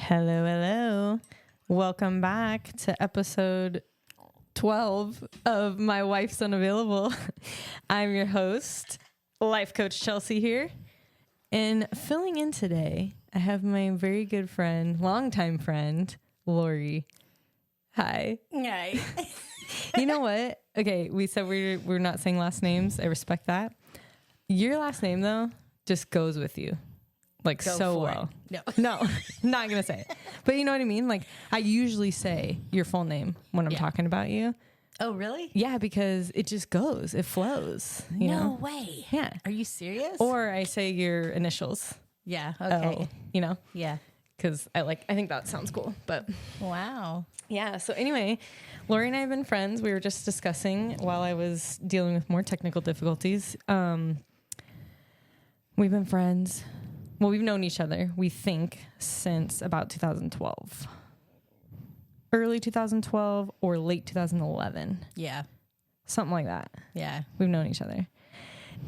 Hello, hello. Welcome back to episode 12 of My Wife's Unavailable. I'm your host, life coach Chelsea here. And filling in today, I have my very good friend, longtime friend, Lori. Hi. Hi. You know what? Okay, we said we're not saying last names. I respect that. Your last name, though, just goes with you. Like Go so for well. it. No, not going to say it. But you know what I mean? Like I usually say your full name when I'm talking about you. Oh, really? Yeah, because it just goes. It flows. You No know? way. Yeah. Are you serious? Or I say your initials. yeah. Okay. Oh, you know? Yeah. Because I think that sounds cool. But Wow. yeah. So anyway, Lori and I have been friends. We were just discussing while I was dealing with more technical difficulties. We've been friends. Well, we've known each other, we think, since about 2012. Early 2012 or late 2011. Yeah. Something like that. Yeah. We've known each other.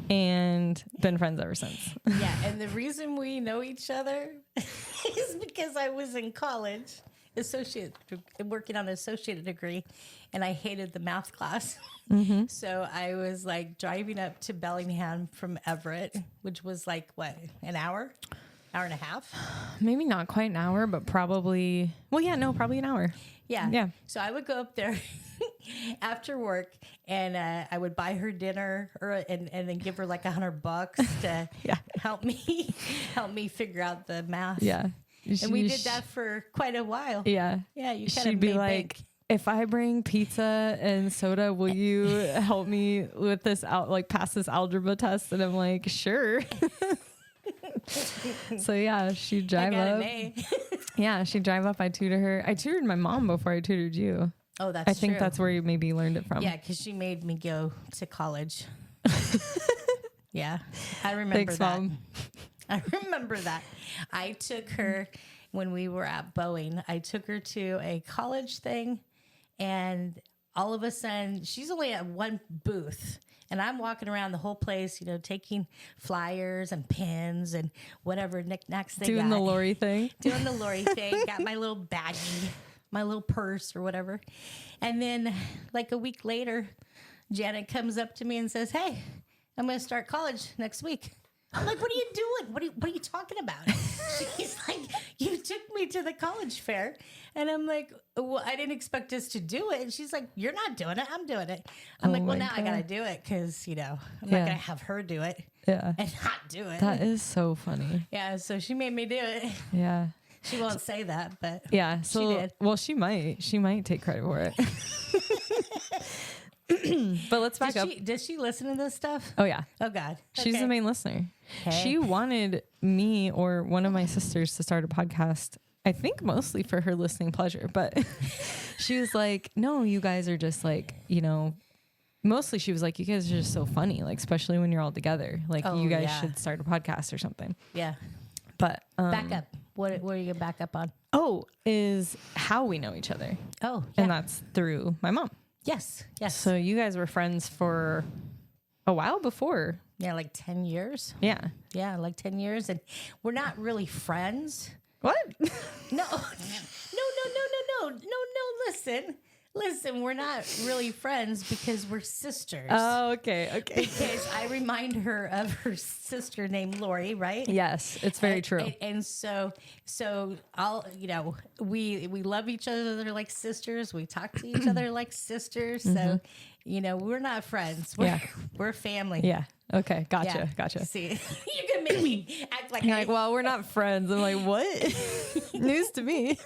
And been friends ever since. Yeah. And the reason we know each other is because I was in college, working on an associate degree, and I hated the math class. Mm-hmm. So I was like driving up to Bellingham from Everett, which was like, what, an hour and a half? Maybe not quite an hour, but probably, probably an hour. Yeah. Yeah. So I would go up there after work and I would buy her dinner and then give her like $100 to help me figure out the math. Yeah. And we did that for quite a while. Yeah. Yeah. You kind She'd of be made like, big. if I bring pizza and soda, will you help me with this pass this algebra test? And I'm like, sure. So yeah, she'd drive up. Yeah, she'd drive up. I tutor her. I tutored my mom before I tutored you. Oh, that's I think true. that's where you maybe learned it from. Yeah, because she made me go to college. Yeah, I remember Thanks, that. Mom. I remember that. I took her when we were at Boeing. I took her to a college thing, and all of a sudden, she's only at one booth. And I'm walking around the whole place, taking flyers and pins and whatever knickknacks they got. Doing the Lori thing. Doing the Lori thing. Got my little baggie, my little purse or whatever. And then like a week later, Janet comes up to me and says, "Hey, I'm going to start college next week." I'm like, "What are you doing? What are you talking about?" She's like, "You took me to the college fair." And I'm like, "Well, I didn't expect us to do it." And she's like, "You're not doing it. I'm doing it." I'm like, "Well, now I got to do it because, I'm not going to have her do it and not do it." That is so funny. Yeah. So she made me do it. Yeah. She won't say that, but Yeah. So, she did. Well, she might take credit for it. But let's back up. Does she listen to this stuff? Oh yeah. Oh God. She's the main listener. Hey. She wanted me or one of my sisters to start a podcast, I think mostly for her listening pleasure, but she was like, "No, you guys are just like, mostly she was like, you guys are just so funny, like, especially when you're all together. Like, you guys should start a podcast or something." Yeah. But back up. What are you going to back up on? Oh, is how we know each other. Oh, yeah. And that's through my mom. Yes. Yes. So you guys were friends for a while before. Yeah, like 10 years. Yeah. Yeah, like 10 years. And we're not really friends. What? No. Listen, we're not really friends because we're sisters. Oh, okay. Because I remind her of her sister named Lori, right? Yes, it's very true. And so I'll, we love each other like sisters. We talk to each other like sisters. So, we're not friends. We're family. Yeah. Okay. Gotcha. See, you can make me act like You're like, well, we're not friends. I'm like, what? News to me.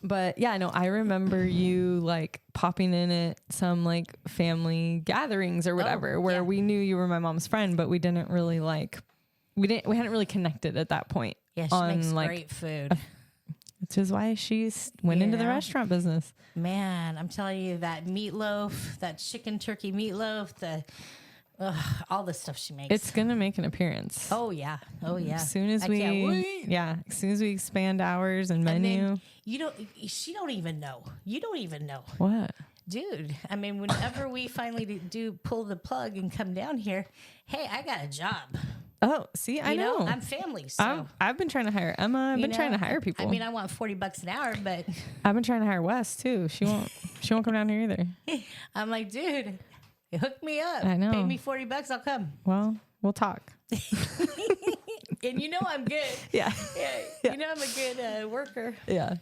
But yeah, no, I remember you like popping in at some like family gatherings or whatever, where we knew you were my mom's friend, but we didn't really we hadn't really connected at that point. Yeah, she makes great food. Which is why she went into the restaurant business. Man, I'm telling you, that meatloaf, that chicken turkey meatloaf, all the stuff she makes. It's going to make an appearance. Oh, yeah. As soon as as soon as we expand hours and menu. She don't even know. You don't even know. What? Dude, I mean, whenever we finally pull the plug and come down here, hey, I got a job. Oh, see, I know. I'm family. So I've been trying to hire Emma. I've been trying to hire people. I mean, I want $40 an hour, but I've been trying to hire Wes too. She won't come down here either. I'm like, dude, hook me up. I know. Pay me $40, I'll come. Well, we'll talk. And you know I'm good. Yeah. Yeah. You know I'm a good worker. Yeah.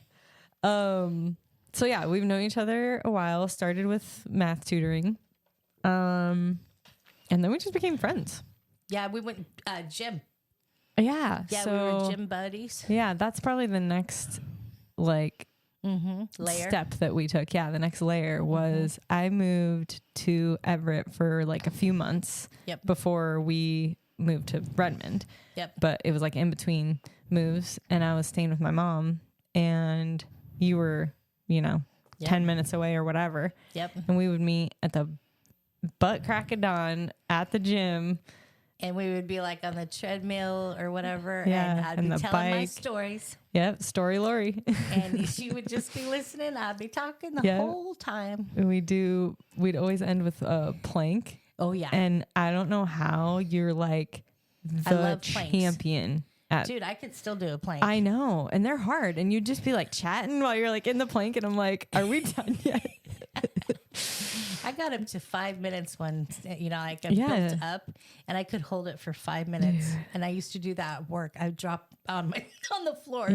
So yeah, we've known each other a while. Started with math tutoring, and then we just became friends. Yeah, we went gym. Yeah. Yeah, so, we were gym buddies. Yeah, that's probably the next like Layer. step that we took. Yeah, the next layer was I moved to Everett for like a few months before we moved to Redmond. Yep. But it was like in between moves, and I was staying with my mom, and you were, 10 minutes away or whatever. Yep. And we would meet at the butt crack of dawn at the gym. And we would be like on the treadmill or whatever. Yeah, And I'd and be the telling my bike. stories. Yep, story Lori. And she would just be listening. I'd be talking the whole time. We'd always end with a plank. Oh, yeah. And I don't know how you're like I the love planks. champion at. Dude, I could still do a plank. I know. And they're hard. And you'd just be like chatting while you're like in the plank. And I'm like, are we done yet? I got up to 5 minutes when, I got built up, and I could hold it for 5 minutes. And I used to do that at work. I would drop on the floor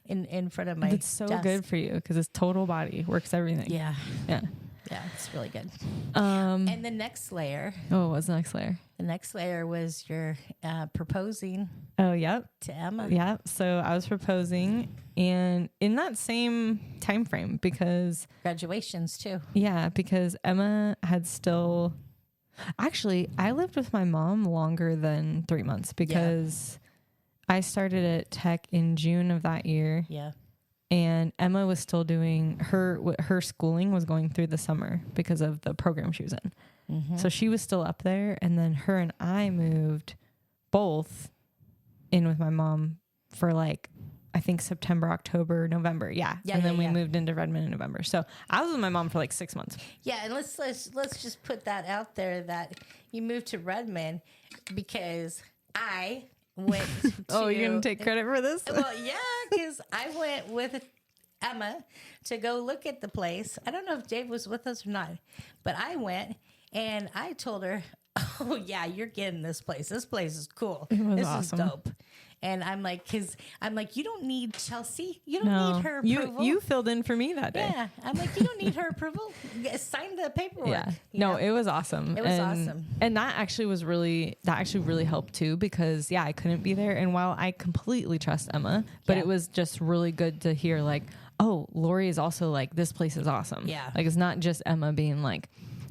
in front of my It's so desk. good for you because it's total body, works everything. Yeah. Yeah. Yeah, it's really good. And the next layer. Oh, what's the next layer? The next layer was your proposing Oh, yep. to Emma. Yeah. So I was proposing, and in that same time frame, because Graduations too. because Emma had still actually I lived with my mom longer than 3 months because I started at Tech in June of that year. Yeah. And Emma was still doing her schooling was going through the summer because of the program she was in. Mm-hmm. So she was still up there. And then her and I moved both in with my mom for like, I think September, October, November. Yeah. And then we moved into Redmond in November. So I was with my mom for like 6 months. Yeah. And let's just put that out there that you moved to Redmond because I went to... Oh, you're going to take credit for this? Well, yeah, because I went with Emma to go look at the place. I don't know if Dave was with us or not, but I went and I told her, oh, yeah, you're getting this place. This place is cool. This awesome. is dope. And I'm like, you don't need Chelsea. You don't need her approval. You filled in for me that day. Yeah. I'm like, you don't need her approval. Sign the paperwork. Yeah. You No, know? it was awesome. It was awesome. And that actually really helped too, because I couldn't be there. And while I completely trust Emma, but it was just really good to hear like, oh, Lori is also like, this place is awesome. Yeah. Like it's not just Emma being like,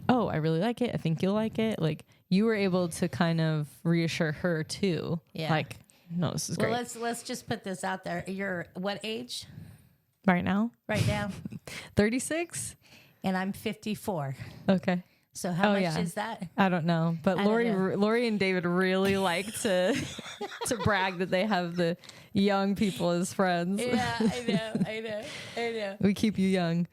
oh, I really like it. I think you'll like it. Like you were able to kind of reassure her too. Yeah. Like, no, this is great. Well, let's just put this out there. You're what age? Right now? Right now? 36? And I'm 54. Okay. So how much is that? I don't know, but I don't know. Lori and David really like to brag that they have the young people as friends. Yeah, I know. We keep you young.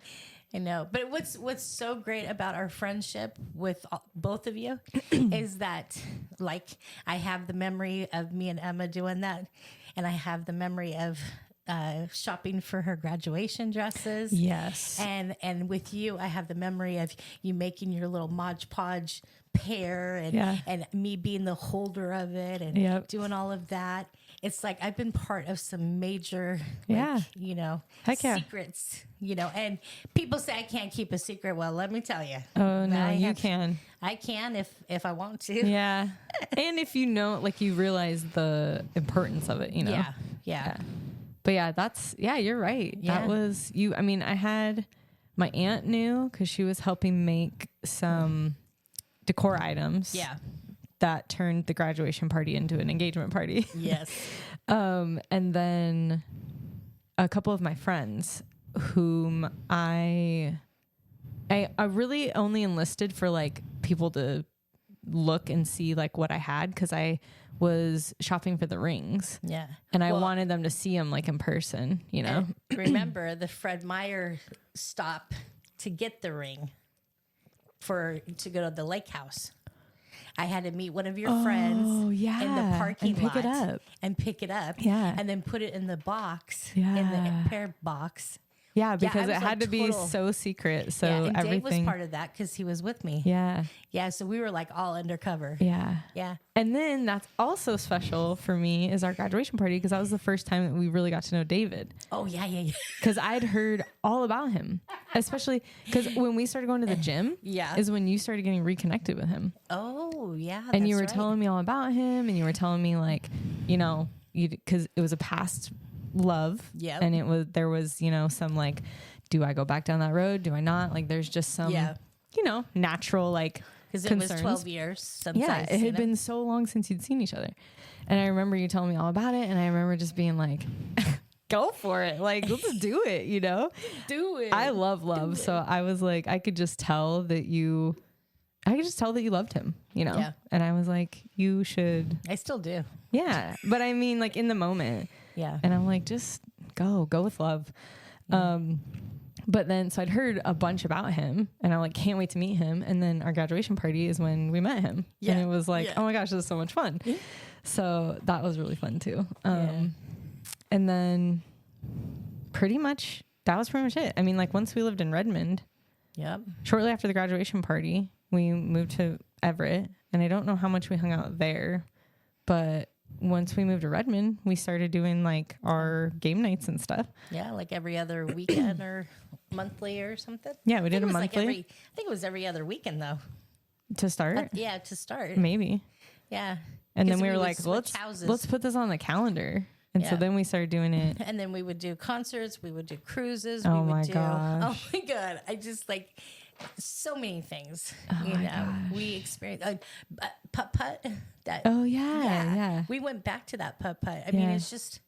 I know. But what's so great about our friendship with both of you is that, like, I have the memory of me and Emma doing that, and I have the memory of shopping for her graduation dresses. Yes. And with you, I have the memory of you making your little Mod Podge pair and me being the holder of it and doing all of that. It's like I've been part of some major, secrets, and people say I can't keep a secret. Well, let me tell you. Oh, no, you can. I can if I want to. Yeah. And if you realize the importance of it, Yeah. But you're right. Yeah. That was you. I mean, I had my aunt knew because she was helping make some decor items. Yeah. That turned the graduation party into an engagement party. Yes. And then a couple of my friends whom I really only enlisted for like people to look and see like what I had, because I was shopping for the rings. Yeah. And I wanted them to see them like in person, Remember the Fred Meyer stop to get the ring to go to the lake house. I had to meet one of your friends in the parking lot and pick it up. Yeah. And then put it in the box, Yeah. in the pear box. Yeah, because it was had to be so secret. So and everything. Dave was part of that because he was with me. Yeah. Yeah, so we were like all undercover. Yeah. Yeah. And then that's also special for me is our graduation party because that was the first time that we really got to know David. Oh, yeah. Because I'd heard all about him, especially because when we started going to the gym is when you started getting reconnected with him. Oh, yeah. And you were telling me all about him and you were telling me like, because it was a past love. Yeah. And there was, some like, do I go back down that road? Do I not? Like, there's just some, natural like because it was 12 years since it had been so long since you'd seen each other. And I remember you telling me all about it. And I remember just being like, go for it. Like, let's do it, Do it. I love love. So I was like, I could just tell that you loved him, Yeah. And I was like, you should. I still do. Yeah. But I mean, like in the moment. Yeah. And I'm like, just go with love. But then, so I'd heard a bunch about him and I like, can't wait to meet him. And then our graduation party is when we met him. Yeah. And it was like, oh my gosh, this is so much fun. Yeah. So that was really fun too. And then pretty much, that was pretty much it. I mean, like once we lived in Redmond, shortly after the graduation party, we moved to Everett and I don't know how much we hung out there, but once we moved to Redmond, we started doing like our game nights and stuff. Yeah, like every other weekend or monthly or something. Yeah, we did a monthly. I think it was every other weekend though. To start? To start. Maybe. Yeah. And then we were like, let's put this on the calendar. And so then we started doing it. And then we would do concerts. We would do cruises. Oh we would gosh. Oh my God. I just like so many things. Oh my gosh. We experienced putt-putt. Oh yeah. We went back to that putt-putt. I mean, it's just,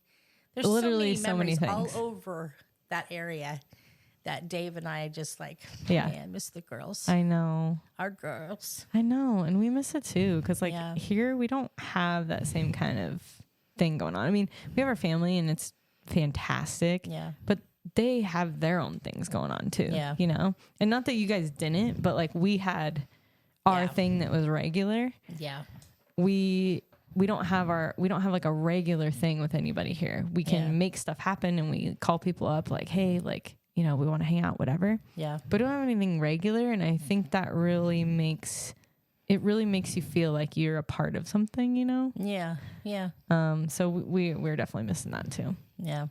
there's literally so many things all over that area that Dave and I just like, man, miss the girls. I know. Our girls. I know. And we miss it too. Cause like here we don't have that same kind of thing going on. I mean, we have our family and it's fantastic. Yeah. But they have their own things going on too. Yeah. And not that you guys didn't, but like we had our thing that was regular. Yeah. We don't have like a regular thing with anybody here. We can make stuff happen and we call people up like, hey, like, we want to hang out, whatever. Yeah. But we don't have anything regular. And I think that really makes you feel like you're a part of something, Yeah. Yeah. So we're definitely missing that too. Yeah.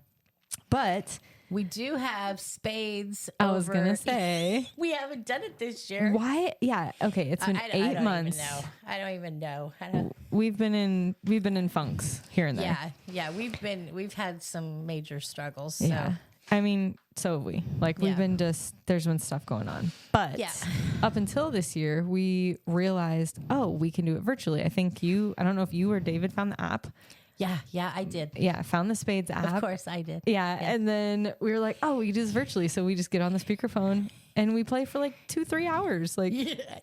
But we do have spades. I was going to say. We haven't done it this year. Why? Yeah. Okay. It's been 8 months. I don't even know. We've been in funks here and there. Yeah. We've had some major struggles. So. Yeah. I mean, so have we. Like we've been there's been stuff going on. But up until this year, we realized, we can do it virtually. I don't know if you or David found the app. Yeah, I did. Yeah, I found the Spades app. Of course I did. Yeah, and then we were like, we can do this virtually. So we just get on the speakerphone and we play for like 2-3 hours. Like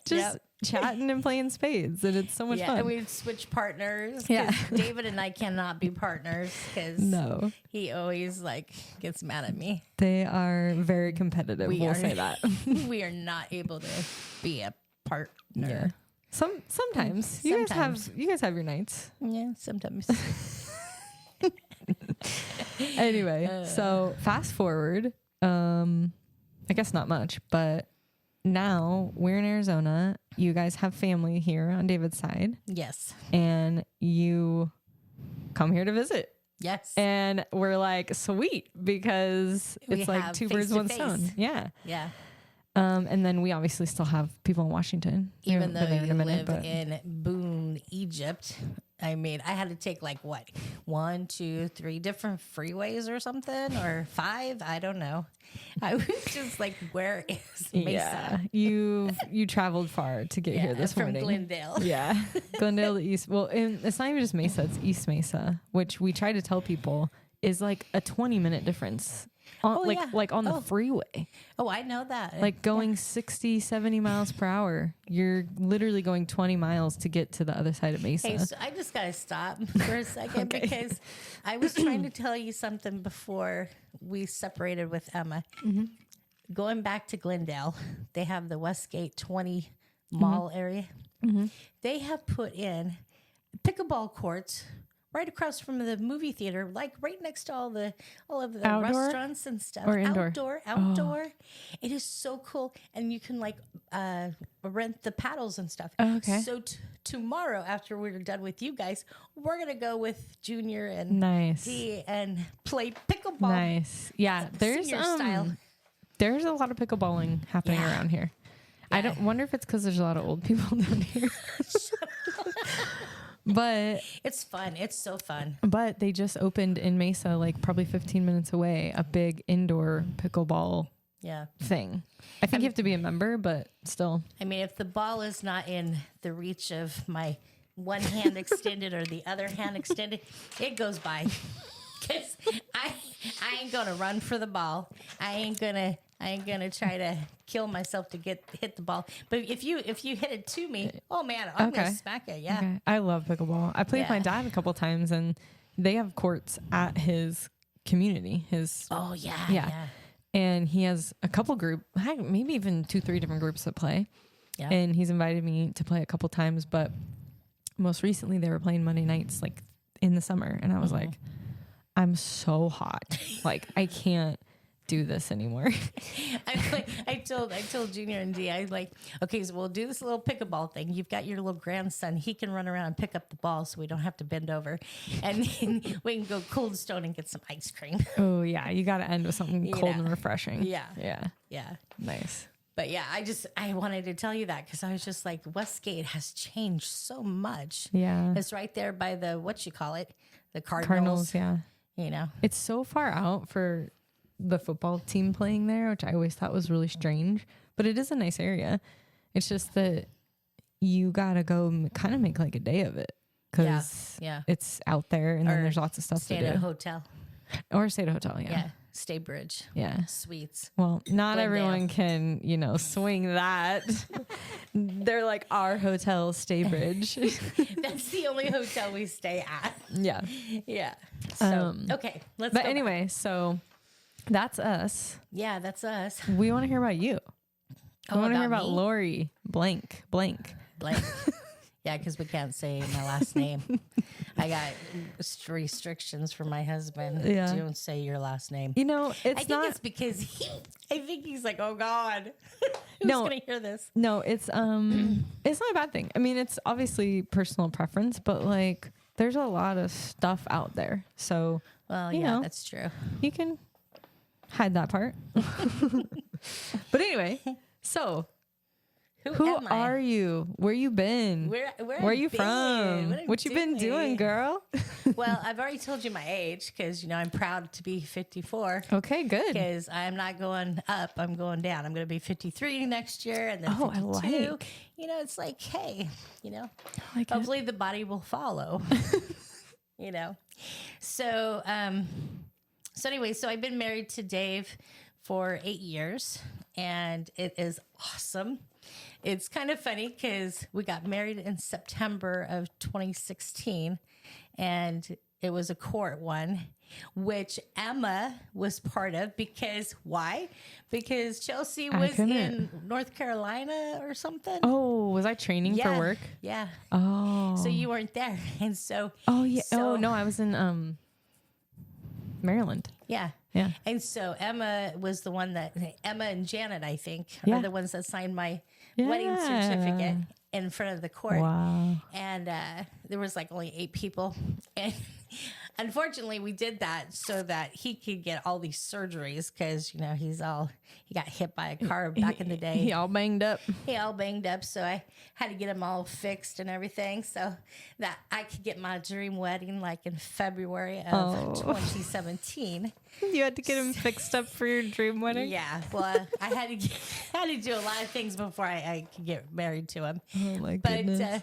just chatting and playing spades. And it's so much fun. And we'd switch partners. Yeah. David and I cannot be partners because he always like gets mad at me. They are very competitive. We'll say that. We are not able to be a partner. Yeah. Sometimes you guys have your nights. Yeah, sometimes. Anyway, so fast forward, I guess not much, but now we're in Arizona. You guys have family here on David's side. Yes. And you come here to visit. Yes. And we're like, sweet, because it's like two birds, one stone. Yeah. Yeah. And then we obviously still have people in Washington. Even though you live in Boone, Egypt. I mean, I had to take like 1, 2, 3 different freeways or something, or 5. I don't know. I was just like, where is Mesa? Yeah, you traveled far to get here this morning. From Glendale. Yeah, Glendale to East. Well, and it's not even just Mesa; it's East Mesa, which we try to tell people is like a 20-minute difference. On the freeway. Oh, I know that. Like going 60, 70 miles per hour. You're literally going 20 miles to get to the other side of Mesa. Hey, so I just got to stop for a second because I was trying to tell you something before we separated with Emma. Mm-hmm. Going back to Glendale, they have the Westgate 20 mall area. they have put in pickleball courts right across from the movie theater, like right next to all of the Outdoor restaurants and stuff. or indoor? Outdoor. It is so cool, and you can like rent the paddles and stuff. Oh, okay. So tomorrow, after we're done with you guys, we're gonna go with Junior and Nice. Dee and play pickleball. Nice. Yeah, there's Senior style. there's a lot of pickleballing happening around here. I don't wonder if it's because there's a lot of old people down here. But It's fun. It's so fun. but they just opened in Mesa, like probably 15 minutes away, a big indoor pickleball Yeah. thing. I think you have to be a member, but still. I mean, if the ball is not in the reach of my one hand extended or the other hand extended, it goes by. Because I ain't gonna run for the ball. I ain't gonna try to kill myself to hit the ball. But if you hit it to me, oh man, I'm gonna smack it. Yeah. Okay. I love pickleball. I played with my dad a couple times, and they have courts at his community. Oh yeah. And he has a couple maybe even 2-3 different groups that play. Yeah. And he's invited me to play a couple times, but most recently they were playing Monday nights like in the summer. And I was like, I'm so hot. Like I can't do this anymore. I told Junior and Dee, I was like, okay, so we'll do this little pickleball thing. You've got your little grandson. He can run around and pick up the ball so we don't have to bend over. And then we can go Cold Stone and get some ice cream. Oh yeah. You got to end with something cold and refreshing. Yeah. Yeah. Yeah. Nice. But yeah, I wanted to tell you that because I was just like, Westgate has changed so much. Yeah. It's right there by the, the Cardinals. Yeah. You know, It's so far out for the football team playing there, which I always thought was really strange, but it is a nice area. It's just that you gotta go kind of make like a day of it because it's out there and then there's lots of stuff to do. Stay at a hotel. Or stay at a hotel. Yeah. Yeah. Stay Bridge. Yeah. Suites. Well, not Glendale. everyone can, swing that. They're like our hotel, Stay Bridge. That's the only hotel we stay at. Yeah. Yeah. So, okay. Let's But go anyway, back. so that's us. Yeah, that's us. We want to hear about you. I want to hear about me? Lori blank. Blake. Yeah, because we can't say my last name. I got restrictions from my husband. Yeah. Don't say your last name. It's I think not. it's because he's like, oh God, who's No. gonna hear this? No, it's not a bad thing. I mean, it's obviously personal preference, but like there's a lot of stuff out there. So, Well, you know, that's true. you can hide that part. But anyway, so who am I? are you? Where you been? Where are you been? from? What I'm What you been doing, girl? Well, I've already told you my age because I'm proud to be 54. Okay, good. Because I'm not going up, I'm going down. I'm going to be 53 next year, and then Oh, I 52. like. It's like, hey, like it. hopefully the body will follow. So anyway, so I've been married to Dave for 8 years, and it is awesome. It's kind of funny because we got married in September of 2016, and it was a court one, which Emma was part of because why? Because Chelsea was in North Carolina or something. Oh, was I training for work? Yeah. Oh. So you weren't there. And so. Oh, yeah. So, oh, no, I was in Maryland. Yeah. Yeah. And so Emma was the one Emma and Janet, I think, are the ones that signed my wedding certificate in front of the court. Wow. And there was like only 8 people. And unfortunately, we did that so that he could get all these surgeries because, he got hit by a car back in the day. He all banged up. So I had to get him all fixed and everything so that I could get my dream wedding like in February of 2017. You had to get him fixed up for your dream wedding? Yeah, well, I had to do a lot of things before I could get married to him. Oh, my But goodness.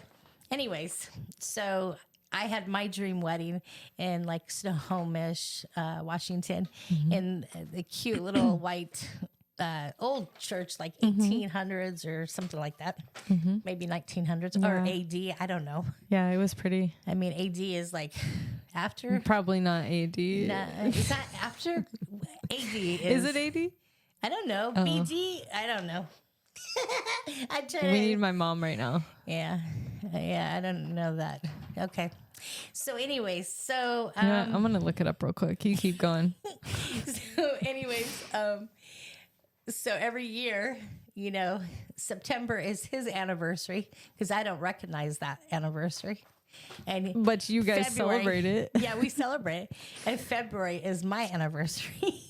anyways, so I had my dream wedding in like Snohomish, Washington, in the cute little white old church, like 1800s or something like that, maybe 1900s or AD. I don't know. Yeah, it was pretty. I mean, AD is like after. Probably not AD. Is that after? AD Is it AD? I don't know. BD. I don't know. We need my mom right now. Yeah. Yeah, I don't know that. Okay. So anyways, so You know what? I'm gonna look it up real quick. You keep going. So every year, September is his anniversary because I don't recognize that anniversary. But you guys celebrate it. Yeah, we celebrate it. And February is my anniversary.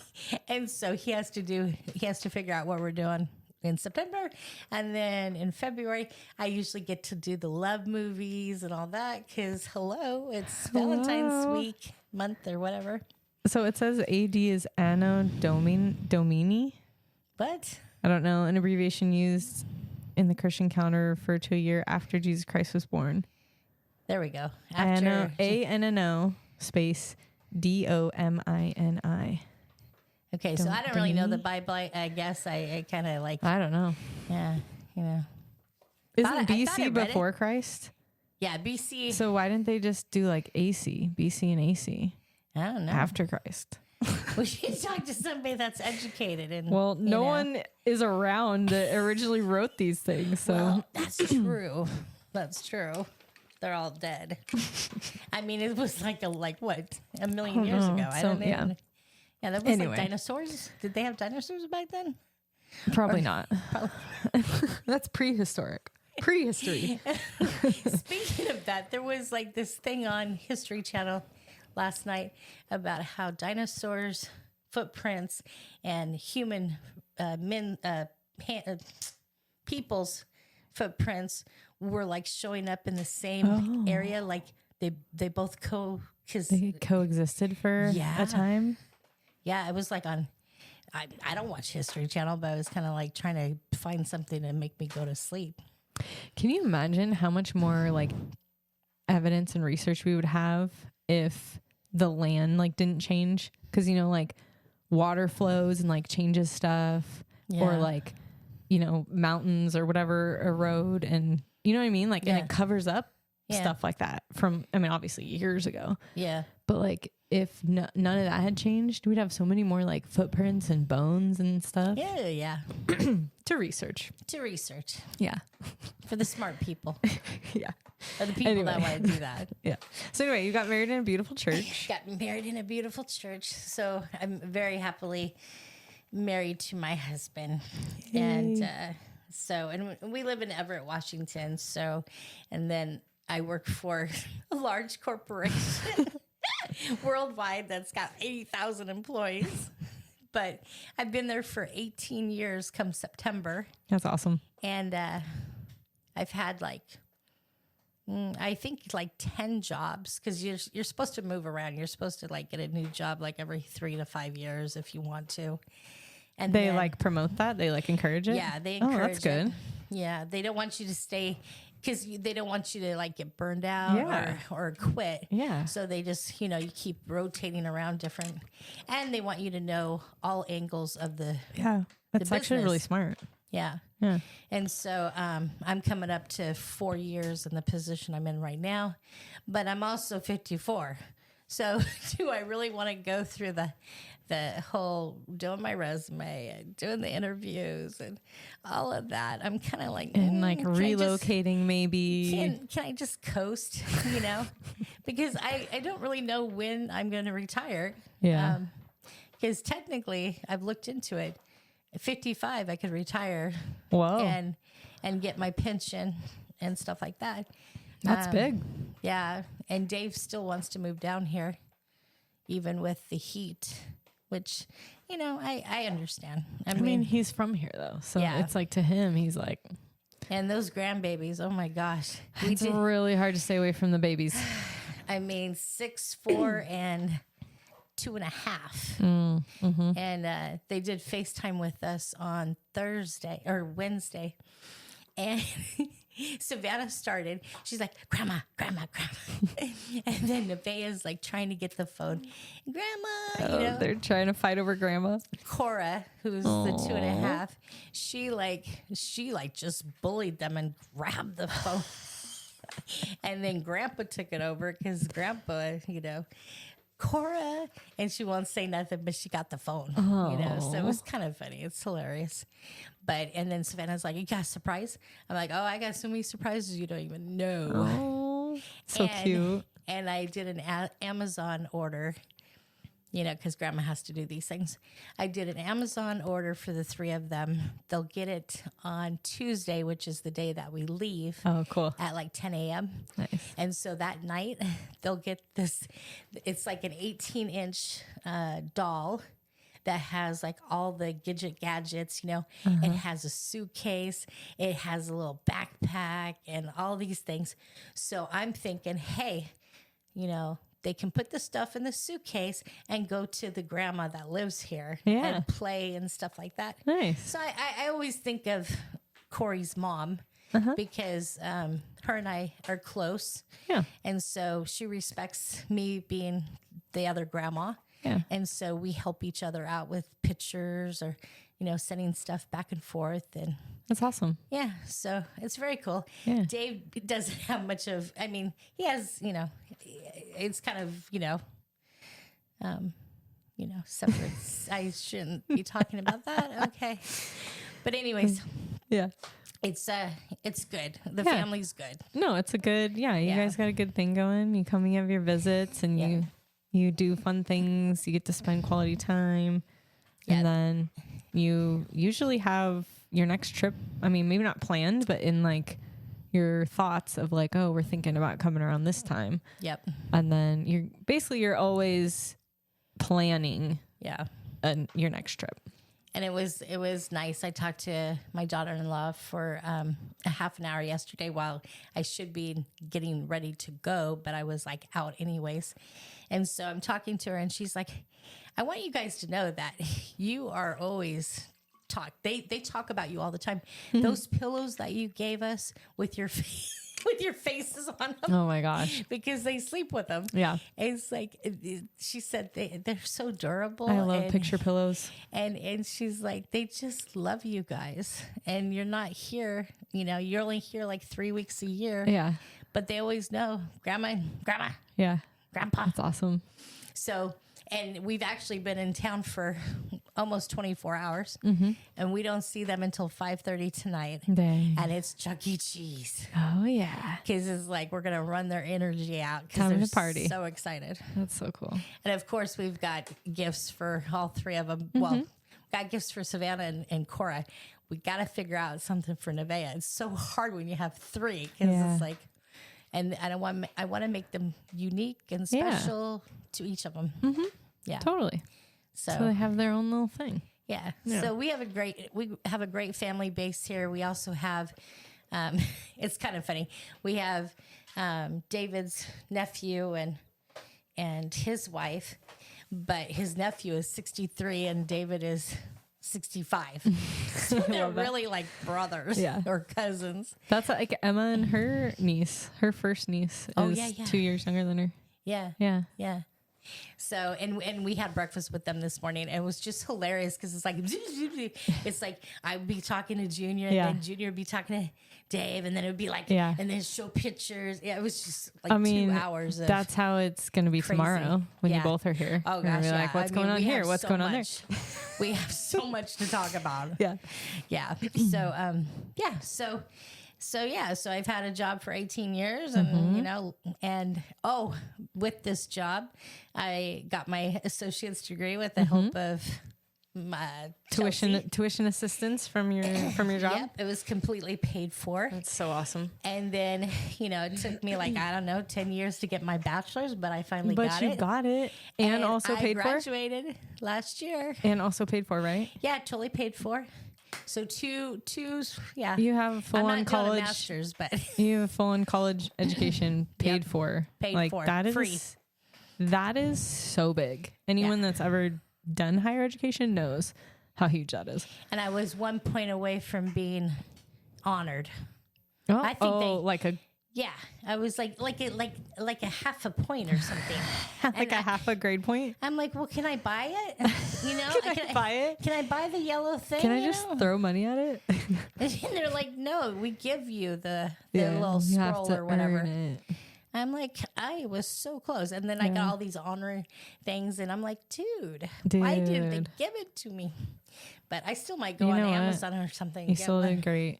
And so he has to figure out what we're doing in September. And then in February, I usually get to do the love movies and all that because, it's Valentine's week, month or whatever. So it says AD is Anno Domini. But I don't know. An abbreviation used in the Christian calendar referred to a year after Jesus Christ was born. there we go. Anno, ANNO space DOMINI. Okay, so I don't really know the Bible. I guess I kind of like, I don't know. yeah, Isn't I thought I BC read before Christ? Yeah, BC. So why didn't they just do like AC, BC and AC I don't know. after Christ? We should talk to somebody that's educated. And Well, no one is around that originally wrote these things. So Well, that's true. That's true. They're all dead. I mean, it was like a million years ago. I don't know. Yeah. Yeah, that was Anyway. like dinosaurs. Did they have dinosaurs back then? probably not. That's prehistoric. Prehistory. Speaking of that, there was like this thing on History Channel last night about how dinosaurs' footprints and human people's footprints were like showing up in the same area. Like they both They coexisted for Yeah. a time. Yeah, it was like on. I don't watch History Channel, but I was kind of like trying to find something to make me go to sleep. Can you imagine how much more like evidence and research we would have if the land like didn't change? Because like water flows and like changes stuff, or Yeah. like mountains or whatever erode, and you know what I mean. Like and it covers up stuff like that from obviously years ago. Yeah. But like if none of that had changed, we'd have so many more like footprints and bones and stuff Yeah. to research. Yeah. Yeah. For the smart people. Yeah. Or the people that Anyway. want to do that. Yeah. So anyway, you got married in a beautiful church. Got married in a beautiful church. So I'm very happily married to my husband. And and we live in Everett, Washington. So, and then I work for a large corporation worldwide that's got 80,000 employees. But I've been there for 18 years come September. That's awesome. And I've had I think 10 jobs because you're supposed to move around. You're supposed to get a new job every 3 to 5 years if you want to. And They then, promote that. They encourage it. yeah, they encourage that's good. it. Yeah, they don't want you to stay because they don't want you to get burned out Yeah. or quit. Yeah. So they just you keep rotating around different, and they want you to know all angles of the Yeah. That's actually really business. smart. Yeah. Yeah. And so I'm coming up to 4 years in the position I'm in right now, but I'm also 54. So do I really want to go through the whole doing my resume and doing the interviews and all of that? I'm kind of like, And can I just- relocating maybe. Can I just coast, because I don't really know when I'm going to retire. Yeah. Because technically I've looked into it. At 55, I could retire Whoa. and get my pension and stuff like that. That's big. Yeah. And Dave still wants to move down here, even with the heat, which, I understand. I mean, he's from here though. So Yeah. it's to him, he's like, and those grandbabies, oh my gosh. it's really hard to stay away from the babies. 6'4" and 2.5. Mm-hmm. And they did FaceTime with us on Thursday or Wednesday. And Savannah started. She's like, Grandma. And then Nevaeh's trying to get the phone. Grandma, They're trying to fight over grandma. Cora, who's the 2.5, she just bullied them and grabbed the phone. And then Grandpa took it over because Grandpa, Cora, and she won't say nothing, but she got the phone, so it was kind of funny. It's hilarious. And then Savannah's like, you got a surprise? I'm like, oh, I got so many surprises you don't even know. Oh, so cute. And I did an Amazon order, because grandma has to do these things. I did an Amazon order for the 3 of them. They'll get it on Tuesday, which is the day that we leave. Oh, cool. At like 10 a.m. Nice. And so that night, they'll get this. It's like an 18-inch doll that has like all the gadgets, It has a suitcase. It has a little backpack and all these things. So I'm thinking, hey, they can put the stuff in the suitcase and go to the grandma that lives here and play and stuff like that. Nice. So I always think of Corey's mom because her and I are close. Yeah. And so she respects me being the other grandma. Yeah. And so we help each other out with pictures or, sending stuff back and forth. And that's awesome. yeah, so it's very cool. Yeah. Dave doesn't have much of, he has, it's kind of, separate. I shouldn't be talking about that. Okay. But anyways, yeah, it's good. The family's good. No, it's a good, you guys got a good thing going. You come, you have your visits and you do fun things. You get to spend quality time. Yeah. And then you usually have your next trip. I mean, maybe not planned, but in like your thoughts of like, oh, we're thinking about coming around this time. Yep. And then you're always planning. Yeah. Your next trip. And it was nice. I talked to my daughter-in-law for a half an hour yesterday while I should be getting ready to go, but I was like out anyways. And so I'm talking to her and she's like, I want you guys to know that you are always they talk about you all the time. Those pillows that you gave us with your with your faces on them. Oh my gosh. Because they sleep with them. Yeah. It's like, she said they're so durable. I love picture pillows. And she's like, they just love you guys. And you're not here, you're only here like 3 weeks a year. Yeah. But they always know grandma. Yeah. Grandpa. That's awesome. So, and we've actually been in town for almost 24 hours, and we don't see them until 5:30 tonight. Dang. And it's Chuck E. Cheese. Oh yeah, because it's like we're gonna run their energy out because time they're to party. So excited. That's so cool. And of course, we've got gifts for all 3 of them. Well, got gifts for Savannah and Cora. We got to figure out something for Nevaeh. It's so hard when you have 3 because it's like. And I want to make them unique and special to each of them. Mm-hmm. Yeah, totally. So they have their own little thing. Yeah. So we have a great family base here. We also have, it's kind of funny. We have David's nephew and his wife, but his nephew is 63 and David is 65. So they're really like brothers or cousins. That's like Emma and her niece, her first niece is 2 years younger than her. Yeah. Yeah. Yeah. So, and we had breakfast with them this morning and it was just hilarious because it's like I'd be talking to Junior and then Junior would be talking to Dave and then it would be like, and then show pictures. Yeah, it was just like 2 hours. That's how it's going to be tomorrow when you both are here. Oh gosh. You're like, what's going on here? What's going on there? We have so much to talk about. Yeah. Yeah. So, So I've had a job for 18 years and, with this job, I got my associate's degree with the help of tuition assistance from your job. Yep, it was completely paid for. That's so awesome. And then, it took me 10 years to get my bachelor's, but I finally got it. But you got it and also paid for? I graduated last year. And also paid for, right? Yeah, totally paid for. So two, yeah. You have full-on college master's, but you have full-on college education paid for. Paid for. That is free. That is so big. Anyone that's ever done higher education knows how huge that is. And I was 1 point away from being honored. Oh, I think like a I was like a half a point or something. Like a half a grade point. I'm like, well, can I buy it? Can I buy it? Can I buy the yellow thing? Can I just throw money at it? And they're like, no, we give you the little scroll or whatever. I'm like, I was so close. And then I got all these honor things, and I'm like, dude, why didn't they give it to me? But I still might go on Amazon or something. You still did great.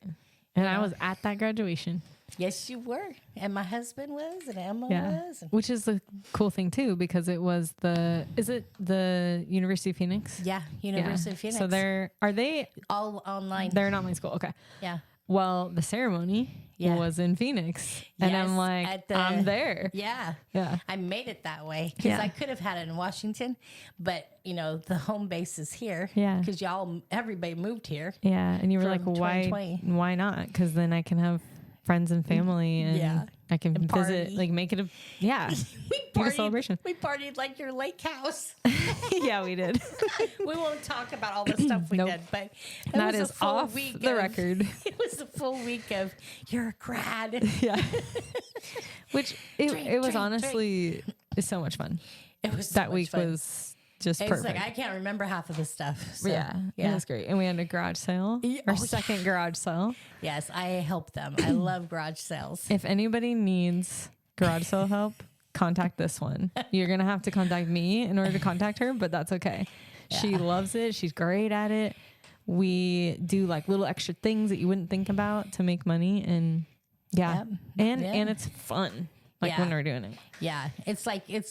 And I was at that graduation. Yes, you were. And my husband was, and Emma was. And which is the cool thing, too, because it was is it the University of Phoenix? Yeah, University of Phoenix. So are they all online? They're an online school. Okay. Yeah. Well, the ceremony was in Phoenix. And I'm like, I'm there. Yeah. Yeah. I made it that way because I could have had it in Washington, but, the home base is here. Yeah. Because everybody moved here. Yeah. And you were like, why not? Because then I can have friends and family, and I can visit, like make it a celebration. We partied like your lake house. Yeah, we did. We won't talk about all the stuff we did, but that is off the record. It was a full week of you're a grad. Yeah. Which it was honestly is so much fun. It was that week was just perfect. Like I can't remember half of the stuff. So, yeah, it was great. And we had a garage sale, our second garage sale. Yes, I helped them. I love garage sales. If anybody needs garage sale help, contact this one. You're going to have to contact me in order to contact her, but that's okay. Yeah. She loves it. She's great at it. We do like little extra things that you wouldn't think about to make money. And and it's fun. Like when we're doing it. Yeah. It's like you're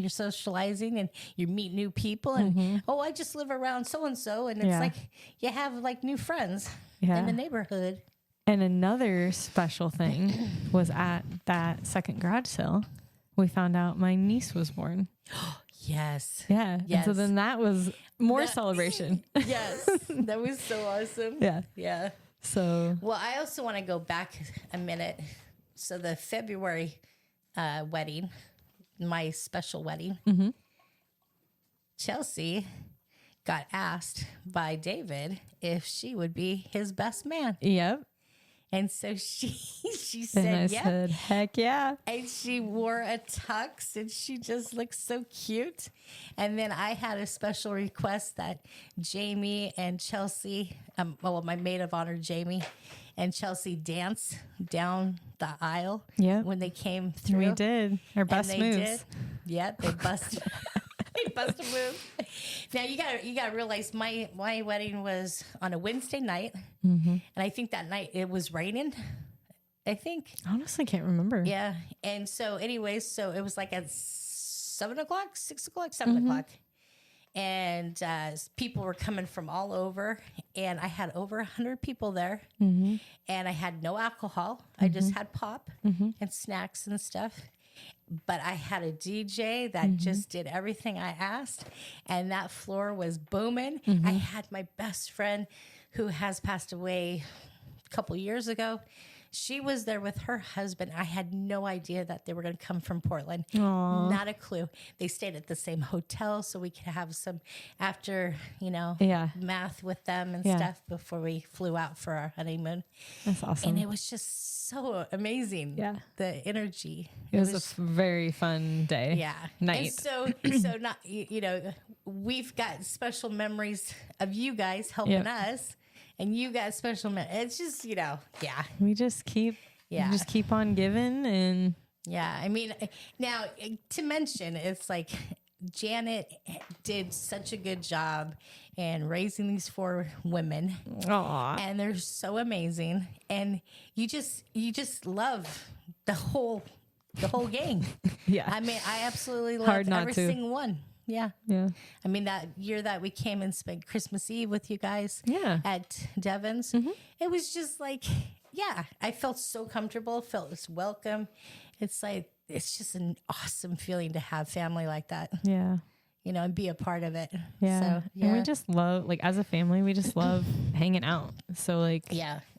socializing and you meet new people and I just live around so and so, and it's like you have like new friends in the neighborhood. And another special thing was at that second garage sale, we found out my niece was born. Yes. Yeah. Yes. And so then that was more celebration. Yes. That was so awesome. Yeah. Yeah. So I also want to go back a minute. So the February wedding, my special wedding, Chelsea got asked by David if she would be his best man. Yep. And so she said, "Yeah." Said, "Heck yeah!" And she wore a tux, and she just looked so cute. And then I had a special request that Jamie and Chelsea, my maid of honor, Jamie, and Chelsea dance down the aisle. Yeah, when they came through, we did our best moves. Yeah, they busted. They busted a move. Now you gotta realize my wedding was on a Wednesday night, and I think that night it was raining. I think. Honestly, can't remember. Yeah, and so anyways, so it was like at 7 o'clock, 6 o'clock, 7 o'clock, and people were coming from all over, and I had over 100 people there, and I had no alcohol. I just had pop and snacks and stuff. But I had a DJ that just did everything I asked, and that floor was booming. I had my best friend who has passed away a couple years ago. She was there with her husband. I had no idea that they were going to come from Portland. Aww. Not a clue. They stayed at the same hotel so we could have some after, math with them and stuff before we flew out for our honeymoon. That's awesome. And it was just so amazing. Yeah. The energy. It was a very fun day. Yeah. Night. And so not, we've got special memories of you guys helping us. And you got special. It's just, We just keep on giving, and I mean, now to mention, it's like Janet did such a good job in raising these 4 women. Aww. And they're so amazing, and you just love the whole gang. Yeah. I mean, I absolutely love every single one. Yeah. Yeah. I mean, that year that we came and spent Christmas Eve with you guys at Devon's, it was just like, I felt so comfortable, felt welcome. It's like, it's just an awesome feeling to have family like that. Yeah. And be a part of it. Yeah. So, And we just love, as a family, we just love hanging out. So,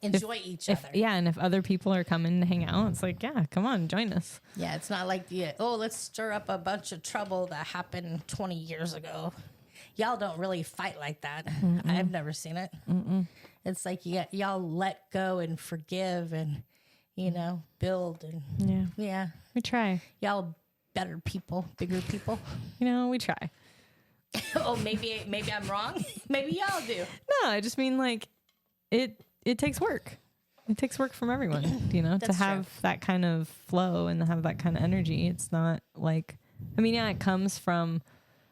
enjoy each other. And if other people are coming to hang out, it's like, come on, join us. Yeah, it's not like, let's stir up a bunch of trouble that happened 20 years ago. Y'all don't really fight like that. I've never seen it. It's like y'all let go and forgive and, build. And we try. Y'all better people, bigger people. We try. Oh, maybe I'm wrong. Maybe y'all do. No, I just mean it takes work. It takes work from everyone, to That's have that kind of flow and have that kind of energy. It's not like, yeah, it comes from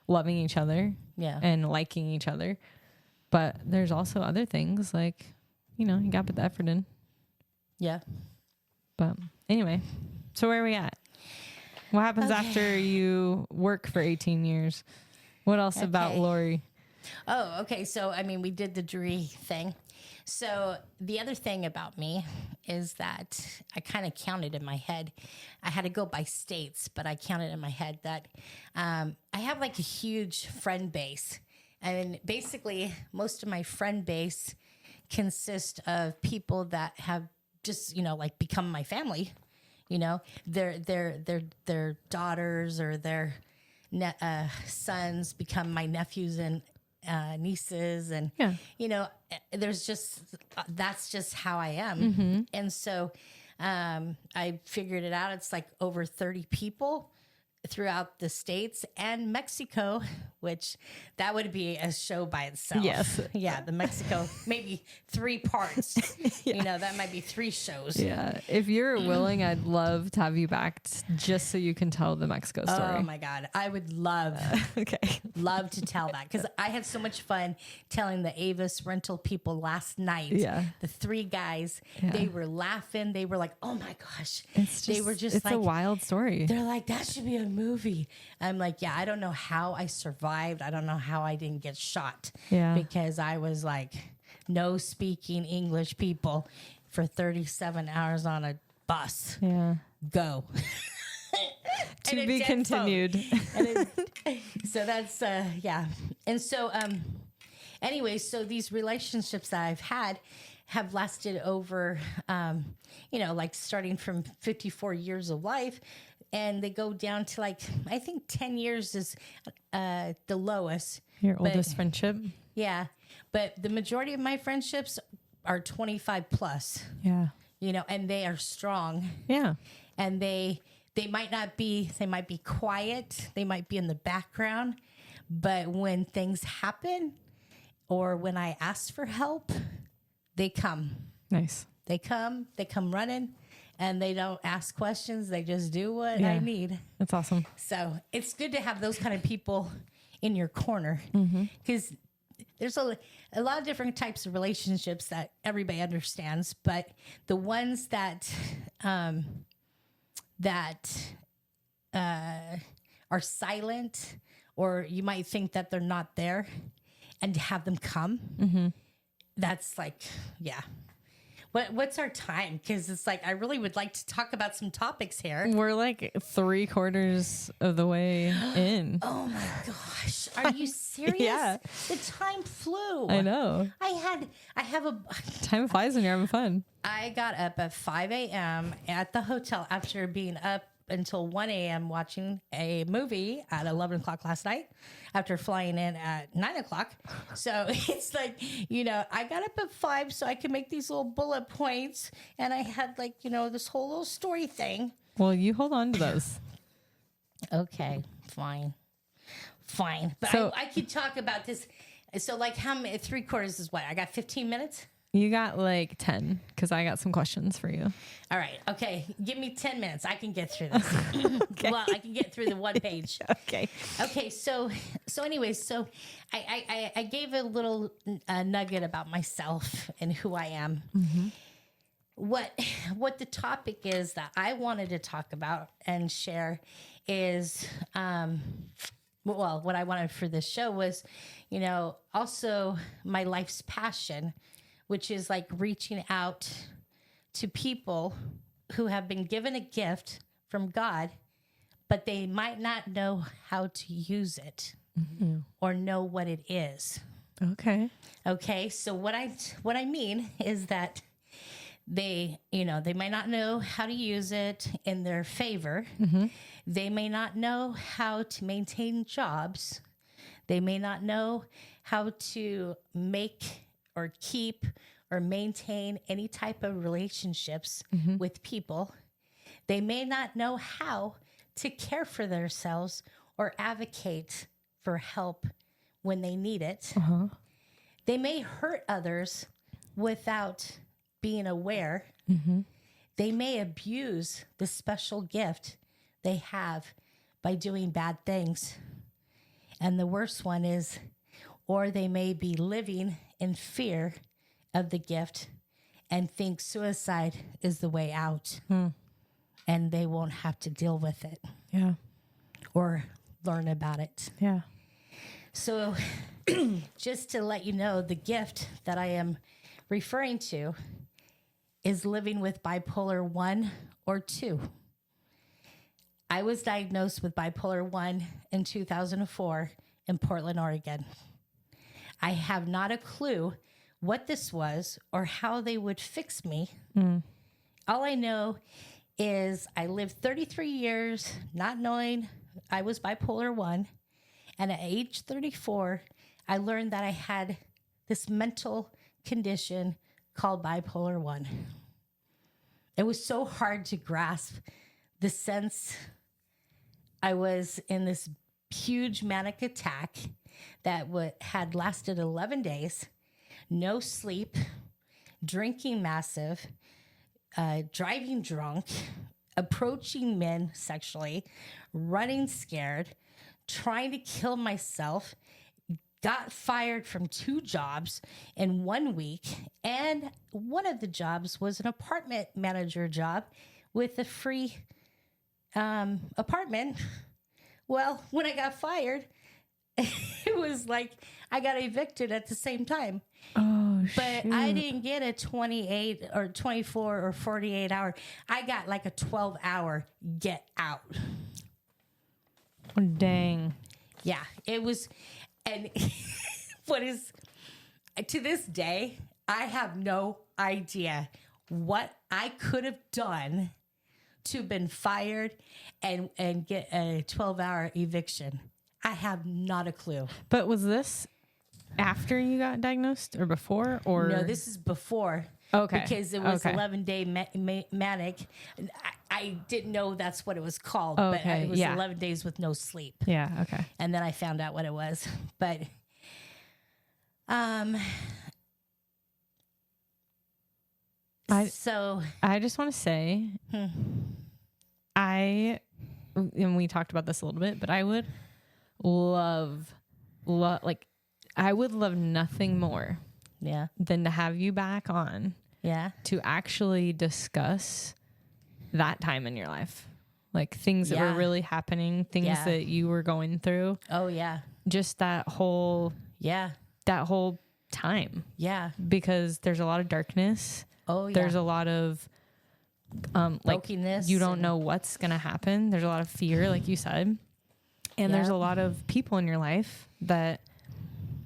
loving each other and liking each other. But there's also other things like, you got to put the effort in. Yeah. But anyway, so where are we at? What happens after you work for 18 years? What else about Lori? Oh, okay. So, we did the Dree thing. So the other thing about me is that I kind of counted in my head. I had to go by states, but I counted in my head that I have like a huge friend base. And basically, most of my friend base consists of people that have just, become my family. Their daughters or their sons become my nephews and nieces, and there's just that's just how I am. Mm-hmm. And so I figured it out. It's like over 30 people throughout the States and Mexico, which that would be a show by itself. Yes. Yeah, the Mexico, maybe 3 parts. That might be 3 shows. Yeah. If you're willing, I'd love to have you back just so you can tell the Mexico story. Oh my God. I would love to tell that, because I had so much fun telling the Avis rental people last night. Yeah. The 3 guys, they were laughing. They were like, oh my gosh. It's a wild story. They're like, that should be a movie. I'm like, yeah, I don't know how I survived. I don't know how I didn't get shot. Yeah. Because I was like, no speaking English people for 37 hours on a bus. Yeah. Go. To be continued. So that's, yeah. And so, anyway, so these relationships that I've had have lasted over, like starting from 54 years of life. And they go down to like, I think 10 years is the lowest. Your oldest friendship? Yeah. But the majority of my friendships are 25 plus. Yeah. And they are strong. Yeah. And they might be quiet. They might be in the background. But when things happen or when I ask for help, they come. Nice. They come running. And they don't ask questions. They just do what I need. That's awesome. So it's good to have those kind of people in your corner, because there's a lot of different types of relationships that everybody understands. But the ones that are silent, or you might think that they're not there, and to have them come, that's like, yeah. What's our time? Because it's like, I really would like to talk about some topics here. We're like 3/4 of the way in. Oh my gosh. Are you serious? Yeah. The time flew. I know. Time flies when you're having fun. I got up at 5 a.m. at the hotel after being up until 1 a.m. watching a movie at 11 o'clock last night after flying in at 9 o'clock. So it's like, I got up at 5 so I could make these little bullet points. And I had like, this whole little story thing. Well, you hold on to those. Okay, fine. But so, I could talk about this. So like how many, 3/4 is what? I got 15 minutes? You got like 10, because I got some questions for you. All right. Okay. Give me 10 minutes. I can get through this. Okay. Well, I can get through the 1 page. Okay. Okay. So anyways, so I gave a little nugget about myself and who I am. Mm-hmm. What the topic is that I wanted to talk about and share is, what I wanted for this show was, also my life's passion, which is like reaching out to people who have been given a gift from God, but they might not know how to use it or know what it is. Okay. Okay. So what I mean is that they might not know how to use it in their favor. Mm-hmm. They may not know how to maintain jobs. They may not know how to make or keep or maintain any type of relationships with people. They may not know how to care for themselves or advocate for help when they need it. Uh-huh. They may hurt others without being aware, they may abuse the special gift they have by doing bad things. And the worst one is, or they may be living in fear of the gift and think suicide is the way out. And they won't have to deal with it. Yeah. Or learn about it. Yeah. So just to let you know, the gift that I am referring to is living with bipolar 1 or 2. I was diagnosed with bipolar 1 in 2004 in Portland, Oregon. I have not a clue what this was or how they would fix me. All I know is I lived 33 years not knowing I was bipolar 1. And at age 34, I learned that I had this mental condition called bipolar 1. It was so hard to grasp the sense I was in this huge manic attack that had lasted 11 days, no sleep, drinking massive, driving drunk, approaching men sexually, running scared, trying to kill myself, got fired from 2 jobs in 1 week. And one of the jobs was an apartment manager job with a free apartment. Well, when I got fired, it was like I got evicted at the same time. Oh, But shoot. I didn't get a 28 or 24 or 48 hour. I got like a 12-hour get out. Oh, dang. Yeah, it was. And what is, to this day, I have no idea what I could have done to been fired and get a 12-hour eviction. I have not a clue. But was this after you got diagnosed or before? Or No, this is before. Okay. Because it was Okay. 11-day manic. I didn't know that's what it was called, Okay, but it was yeah. 11 days with no sleep. Yeah. Okay. And then I found out what it was. But so I just want to say, and we talked about this a little bit, but I would I would love nothing more yeah, than to have you back on yeah, to actually discuss that time in your life. Like things that Yeah. were really happening, things Yeah. that you were going through, oh yeah, just that whole time, yeah, because there's a lot of darkness. oh yeah. There's a lot of like Brokenness you don't and- know what's going to happen. There's a lot of fear, like you said. And there's Yeah. a lot of people in your life that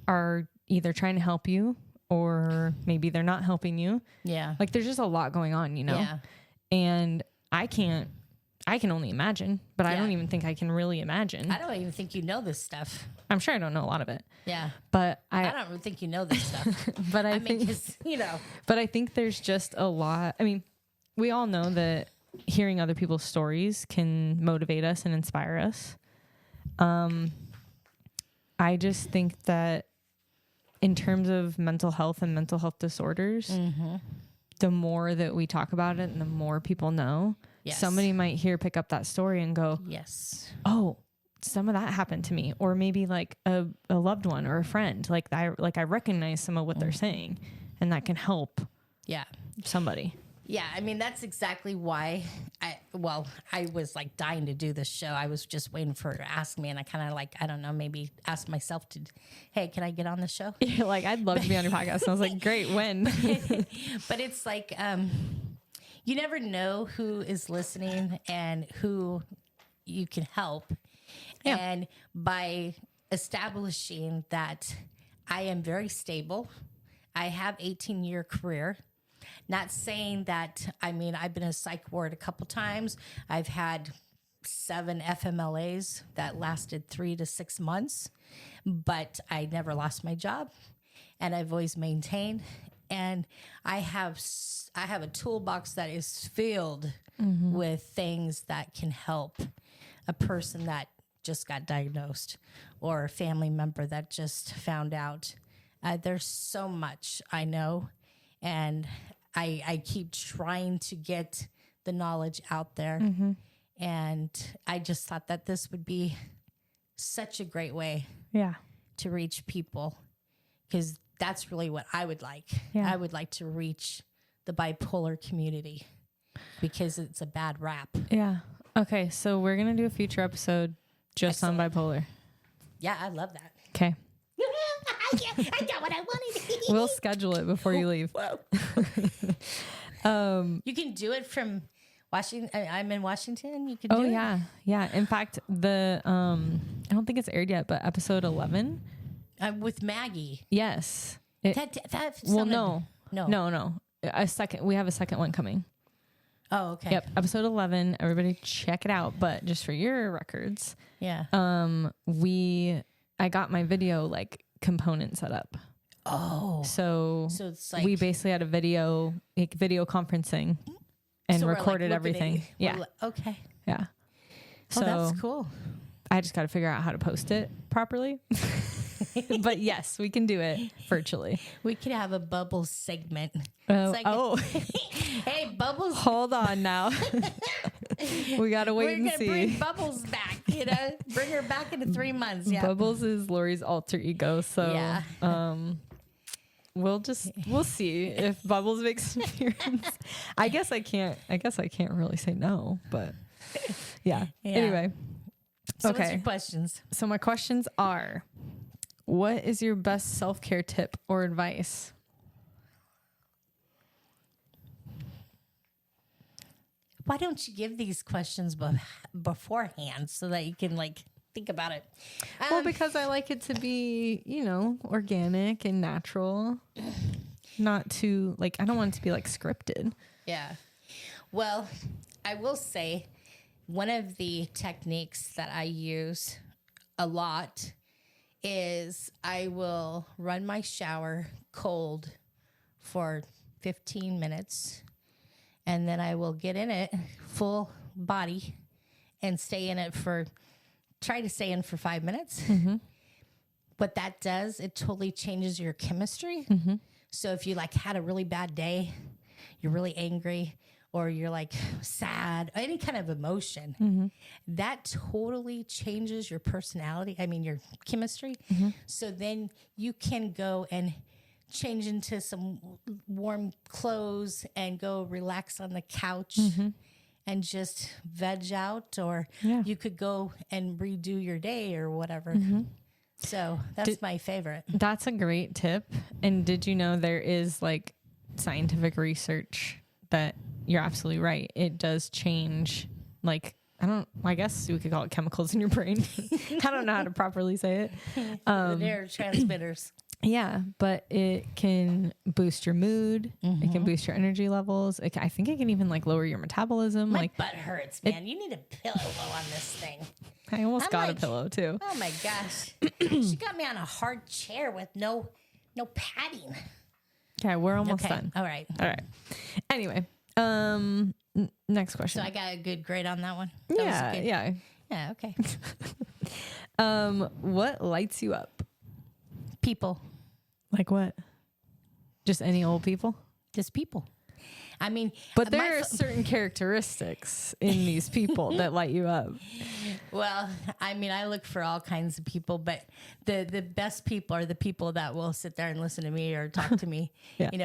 are either trying to help you or maybe they're not helping you. yeah, Like there's just a lot going on, you know? yeah, And I can only imagine, but I Yeah. don't even think I can really imagine. I don't even think you know this stuff. I'm sure I don't know a lot of it, Yeah, but I don't even think you know this stuff. but I I mean, think, 'cause, you know, but I think there's just a lot. I mean, we all know that hearing other people's stories can motivate us and inspire us. I just think that in terms of mental health and mental health disorders, the more that we talk about it and the more people know, Yes. somebody might pick up that story and go, yes, oh, some of that happened to me. Or maybe like a loved one or a friend. Like I recognize some of what they're saying, and that can help yeah. somebody. Yeah, I mean, that's exactly why I was like dying to do this show. I was just waiting for her to ask me, and I kind of like, I don't know, maybe asked myself to, hey, can I get on the show? You're like, I'd love to be on your podcast. And I was like, great, when? But it's like, you never know who is listening and who you can help. Yeah. And by establishing that I am very stable, I have 18-year career. Not saying that, I mean, I've been in a psych ward a couple times. I've had 7 FMLAs that lasted 3 to 6 months, but I never lost my job, and I've always maintained. And I have a toolbox that is filled with things that can help a person that just got diagnosed or a family member that just found out. There's so much I know, and I keep trying to get the knowledge out there. And I just thought that this would be such a great way to reach people, because that's really what I would like. I would like to reach the bipolar community because it's a bad rap. Yeah. Okay. So we're going to do a future episode just on bipolar. Yeah, I love that. Okay. I got what I wanted. We'll schedule it before you leave. You can do it from Washington. I'm in Washington. You can do it. Yeah. Yeah. In fact, I don't think it's aired yet, but episode 11. With Maggie. Yes. No. We have a second one coming. Oh, okay. Yep. Episode 11. Everybody check it out. But just for your records. Yeah. I got my video like component set up. Oh. So it's like we basically had a video conferencing and recorded everything. Yeah. Okay. Yeah. So that's cool. I just got to figure out how to post it properly. But yes, we can do it virtually. We could have a Bubbles segment. Hey, Bubbles. Hold on now. We got to wait and see. We're going to bring Bubbles back, bring her back into 3 months. Yeah. Bubbles is Lori's alter ego. So, we'll see if Bubbles makes an appearance. I guess I can't really say no, but yeah. Anyway. So what's your questions? So my questions are, what is your best self-care tip or advice? Why don't you give these questions beforehand so that you can think about it? Well, because I like it to be, organic and natural. Not too, I don't want it to be scripted. Yeah. Well, I will say one of the techniques that I use a lot is I will run my shower cold for 15 minutes, and then I will get in it full body and try to stay in for 5 minutes. What that does, it totally changes your chemistry. So if you had a really bad day, you're really angry, or you're sad, any kind of emotion, that totally changes your personality. I mean, your chemistry. So then you can go and change into some warm clothes and go relax on the couch and just veg out, or you could go and redo your day or whatever. So that's my favorite. That's a great tip. And did you know there is scientific research that you're absolutely right. It does change, I guess we could call it chemicals in your brain. I don't know how to properly say it. The neurotransmitters. Yeah, but it can boost your mood. It can boost your energy levels. I think it can even lower your metabolism. My butt hurts, man. You need a pillow on this thing. I almost got a pillow too. Oh my gosh. She got me on a hard chair with no padding. Okay, we're almost done. All right. Anyway, next question. So I got a good grade on that one. Yeah. Okay. What lights you up? People. Like what? Just any old people? Just people. I mean, but there are certain characteristics in these people that light you up. Well, I mean, I look for all kinds of people, but the best people are the people that will sit there and listen to me or talk to me,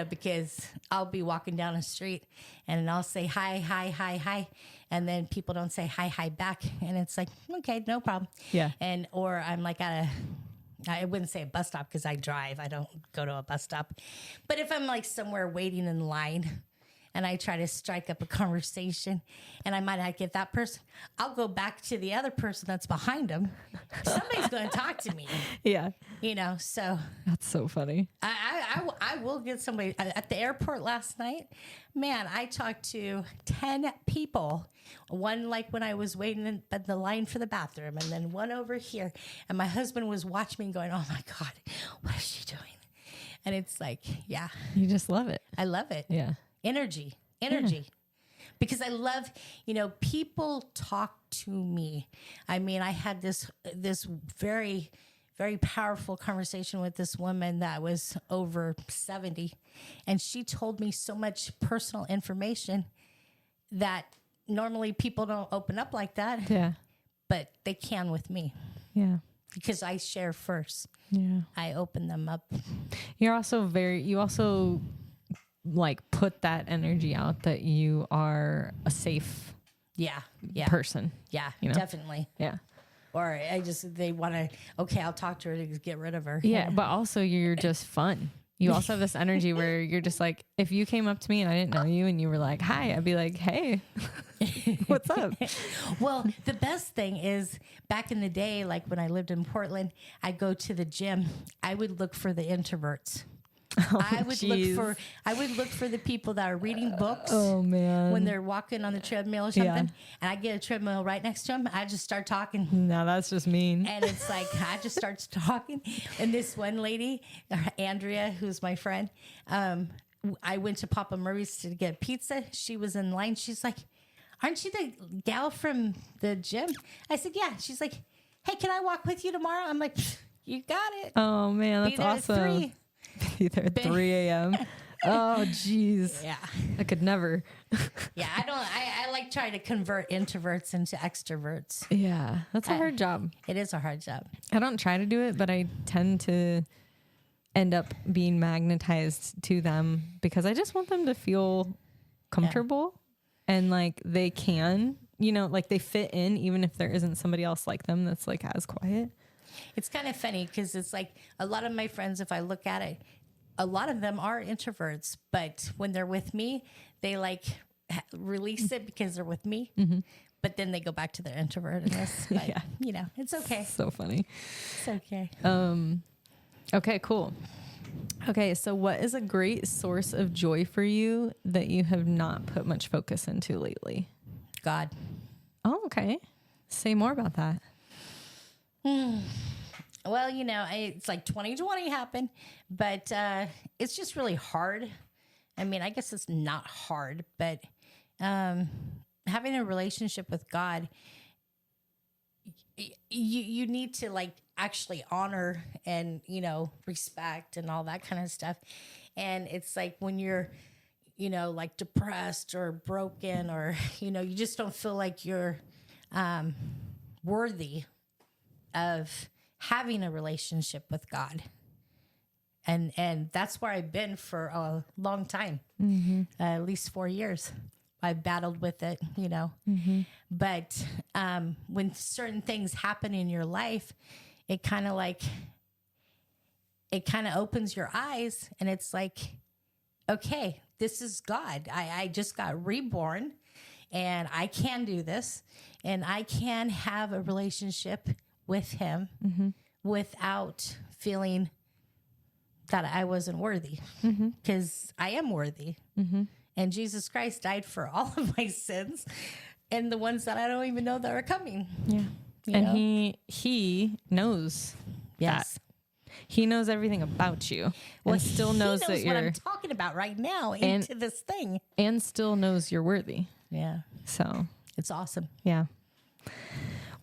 because I'll be walking down the street and I'll say, hi, hi, hi, hi. And then people don't say hi, hi back. And it's like, okay, no problem. Yeah. Or I'm I wouldn't say a bus stop because I drive. I don't go to a bus stop. But if I'm somewhere waiting in line and I try to strike up a conversation and I might not get that person, I'll go back to the other person that's behind them. Somebody's going to talk to me. Yeah. So. That's so funny. I will get somebody at the airport last night. Man, I talked to 10 people. One when I was waiting in the line for the bathroom, and then one over here. And my husband was watching me going, oh my God, what is she doing? And it's yeah. You just love it. I love it. Yeah. Energy. Yeah. Because I love, people talk to me. I mean, I had this very, very powerful conversation with this woman that was over 70. And she told me so much personal information that normally people don't open up like that. Yeah. But they can with me. Yeah. Because I share first. Yeah. I open them up. You also like put that energy out that you are a safe person. Yeah, you know? definitely. Yeah. Or they want to, okay, I'll talk to her to get rid of her. Yeah. But also you're just fun. You also have this energy where you're just like, if you came up to me and I didn't know you and you were like, hi, I'd be like, hey, what's up? Well, the best thing is back in the day, like when I lived in Portland, I'd go to the gym. I would look for the introverts. I would look for the people that are reading books. Oh man. When they're walking on the treadmill or something, and I get a treadmill right next to them, I just start talking. No, that's just mean. And it's like I just start talking. And this one lady, Andrea, who's my friend, I went to Papa Murray's to get pizza. She was in line. She's like, "Aren't you the gal from the gym?" I said, "Yeah." She's like, "Hey, can I walk with you tomorrow?" I'm like, "You got it." Oh man, that's Be there awesome. At 3. Be there at 3 a.m. Oh, geez. Yeah. I could never. Yeah, I like trying to convert introverts into extroverts. Yeah, that's a hard job. It is a hard job. I don't try to do it, but I tend to end up being magnetized to them because I just want them to feel comfortable and like they can, like they fit in even if there isn't somebody else like them that's like as quiet. It's kind of funny because it's like a lot of my friends, if I look at it, a lot of them are introverts, but when they're with me, they like release it because they're with me. Mm-hmm. But then they go back to their introvertedness. But, it's okay. So funny. It's okay. Okay, cool. Okay, so what is a great source of joy for you that you have not put much focus into lately? God. Oh, okay. Say more about that. Well, it's like 2020 happened, but it's just really hard. I mean, I guess it's not hard, but having a relationship with God, you need to like actually honor and, respect and all that kind of stuff. And it's like when you're, like depressed or broken or, you just don't feel like you're worthy of having a relationship with God. And that's where I've been for a long time, at least 4 years. I've battled with it, but when certain things happen in your life, it kind of opens your eyes and it's like, okay, this is God. I just got reborn and I can do this and I can have a relationship with him without feeling that I wasn't worthy, because I am worthy. And Jesus Christ died for all of my sins and the ones that I don't even know that are coming. Yeah. And he knows that. He knows everything about you. Well, and still knows that you're what I'm talking about right now into this thing. And still knows you're worthy. Yeah. So it's awesome. Yeah.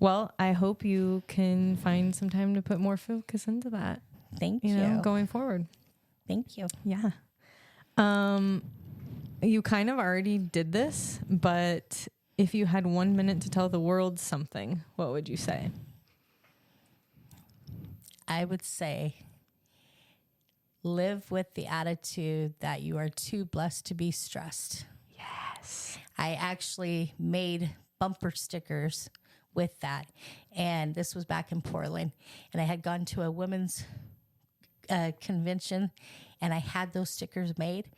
Well, I hope you can find some time to put more focus into that. Thank you. Going forward. Thank you. Yeah. You kind of already did this, but if you had 1 minute to tell the world something, what would you say? I would say live with the attitude that you are too blessed to be stressed. Yes. I actually made bumper stickers with that. And this was back in Portland. And I had gone to a women's convention and I had those stickers made.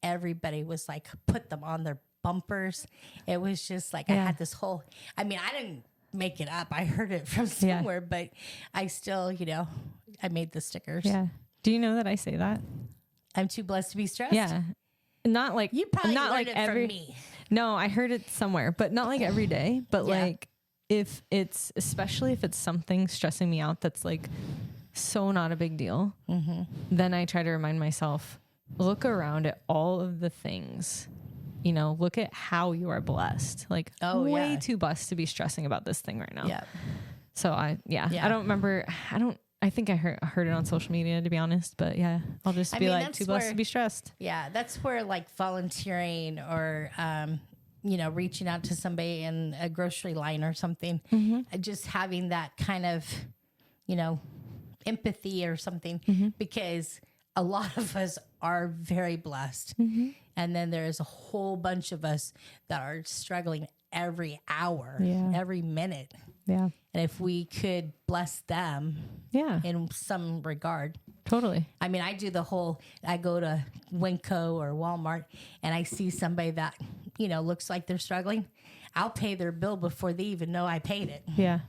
Everybody was like, put them on their bumpers. It was just like, I had this whole, I didn't make it up. I heard it from somewhere, but I still, I made the stickers. Yeah. Do you know that I say that? I'm too blessed to be stressed. Yeah. Not like, you probably not learned like it from me. No, I heard it somewhere, but not like every day, but like especially if it's something stressing me out, that's like so not a big deal. Then I try to remind myself, look around at all of the things, look at how you are blessed. Like way too blessed to be stressing about this thing right now. Yeah. So I don't remember. I think I heard it on social media, to be honest. But yeah, I'll just be like, too blessed to be stressed. Yeah, that's where like volunteering or, reaching out to somebody in a grocery line or something, just having that kind of, empathy or something, because a lot of us are very blessed. And then there's a whole bunch of us that are struggling every hour, every minute. Yeah. And if we could bless them in some regard. Totally. I mean, I go to Winco or Walmart and I see somebody that, looks like they're struggling. I'll pay their bill before they even know I paid it. Yeah.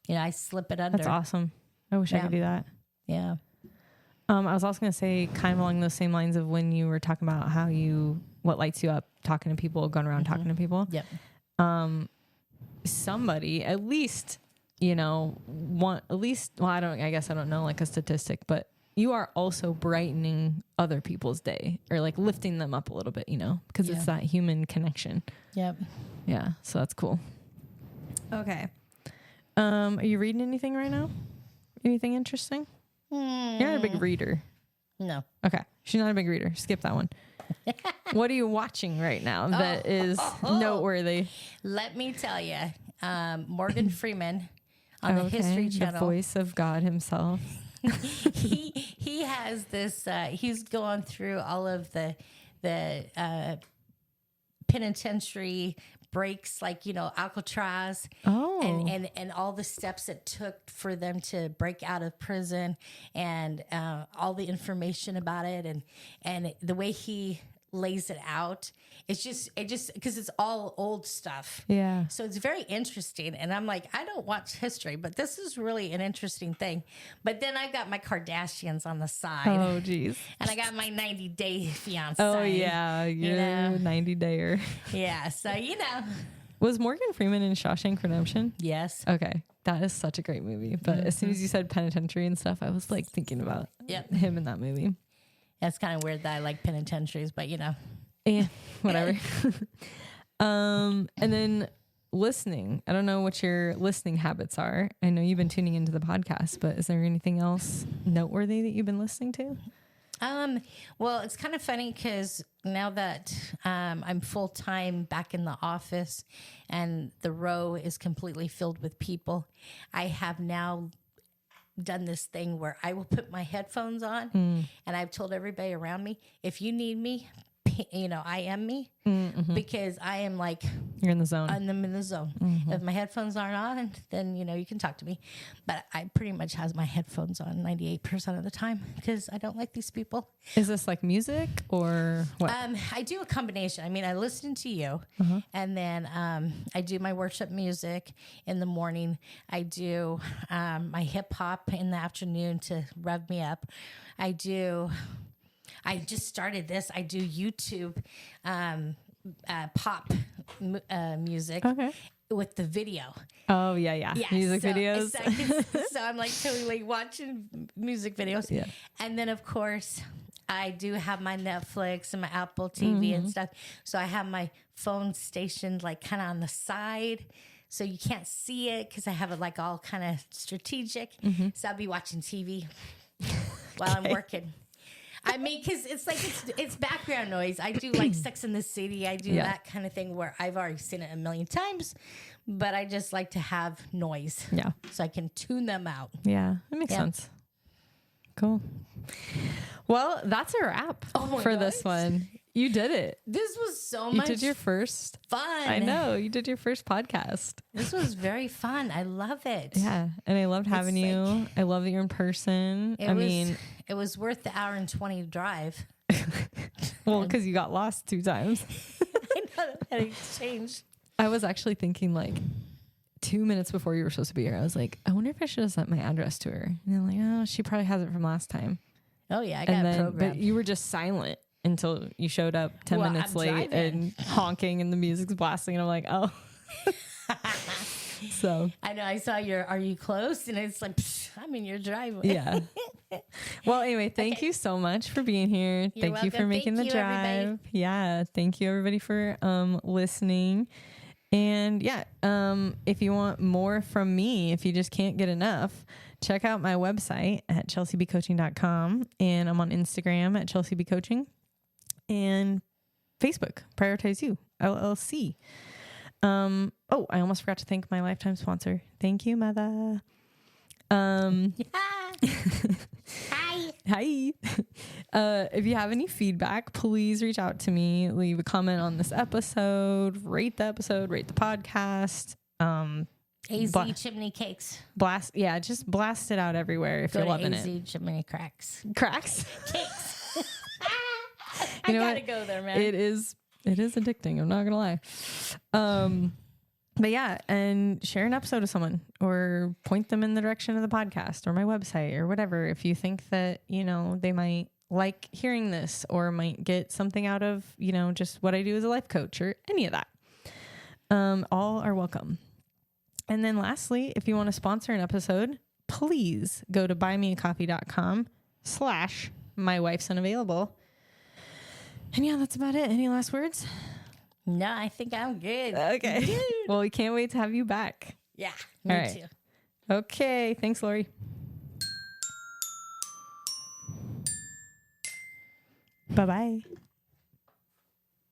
I slip it under. That's awesome. I wish I could do that. Yeah. I was also going to say, kind of along those same lines of when you were talking about what lights you up, talking to people, going around talking to people. Yep. Somebody, at least, I don't know like a statistic, but you are also brightening other people's day or like lifting them up a little bit, because it's that human connection. Yep. Yeah. So that's cool. Okay. Are you reading anything right now? Anything interesting? You're not a big reader. No. Okay. She's not a big reader. Skip that one. What are you watching right now that is noteworthy? Let me tell you, Morgan Freeman on the History Channel. The voice of God himself. he has this, he's going through all of the penitentiary breaks, like, Alcatraz and all the steps it took for them to break out of prison and all the information about it and the way he lays it out. It's just because it's all old stuff. Yeah. So it's very interesting. And I'm like, I don't watch history, but this is really an interesting thing. But then I got my Kardashians on the side. Oh, geez. And I got my 90-day fiance. Oh, yeah. You're a 90-dayer. Yeah. So, Was Morgan Freeman in Shawshank Redemption? Yes. Okay. That is such a great movie. But as soon as you said penitentiary and stuff, I was like thinking about him in that movie. It's kind of weird that I like penitentiaries, but Yeah, whatever. And then listening. I don't know what your listening habits are. I know you've been tuning into the podcast, but is there anything else noteworthy that you've been listening to? Well, it's kind of funny because now that I'm full-time back in the office and the row is completely filled with people, I have now done this thing where I will put my headphones on and I've told everybody around me, if you need me, I am me because I am like, you're in the zone. I'm in the zone. If my headphones aren't on, then, you can talk to me. But I pretty much has my headphones on 98% of the time because I don't like these people. Is this like music or what? I do a combination. I mean, I listen to you and then I do my worship music in the morning. I do my hip hop in the afternoon to rev me up. I just started this. I do YouTube pop music with the video. Oh, yeah. Music videos. So I'm like totally watching music videos. Yeah. And then, of course, I do have my Netflix and my Apple TV and stuff. So I have my phone stationed like kind of on the side. So you can't see it because I have it like all kind of strategic. So I'll be watching TV while I'm working. I mean, because it's like it's background noise. I do like Sex in the City. I do that kind of thing where I've already seen it a million times, but I just like to have noise. Yeah. So I can tune them out. Yeah, that makes sense. Cool. Well, that's a wrap for this one. You did it. This was so much. You did your first fun. I know. You did your first podcast. This was very fun. I love it. Yeah. And I loved having you. I love that you're in person. It was worth the hour and 20 drive. Well, because you got lost 2 times. I know. That changed. I was actually thinking like 2 minutes before you were supposed to be here, I was like, I wonder if I should have sent my address to her. And I'm like, oh, she probably has it from last time. Oh, yeah. I got it programmed. But you were just silent until you showed up 10 minutes late and honking and the music's blasting. And I'm like, oh. So I know. I saw are you close? And it's like, I'm in your driveway. Yeah. Well, anyway, thank you so much for being here. Thank you for making the drive. Everybody. Yeah. Thank you, everybody, for listening. And yeah, if you want more from me, if you just can't get enough, check out my website at chelseabcoaching.com. And I'm on Instagram at chelseabcoaching and Facebook, Prioritize You, LLC. Oh, I almost forgot to thank my lifetime sponsor. Thank you, mother. Hi. Hi. If you have any feedback, please reach out to me. Leave a comment on this episode, rate the podcast. AZ chimney cakes. Just blast it out everywhere if Go you're to loving AZ it. chimney cracks. Cracks. Cakes. You know I gotta what? go there, man. It is addicting. I'm not gonna lie. But yeah, and share an episode with someone or point them in the direction of the podcast or my website or whatever. If you think that, they might like hearing this or might get something out of, just what I do as a life coach or any of that. All are welcome. And then lastly, if you want to sponsor an episode, please go to buymeacoffee.com/mywifesunavailable. And yeah, that's about it. Any last words? No, I think I'm good. Okay. Well, we can't wait to have you back. Yeah, All me right. too. Okay. Thanks, Lori. Bye-bye.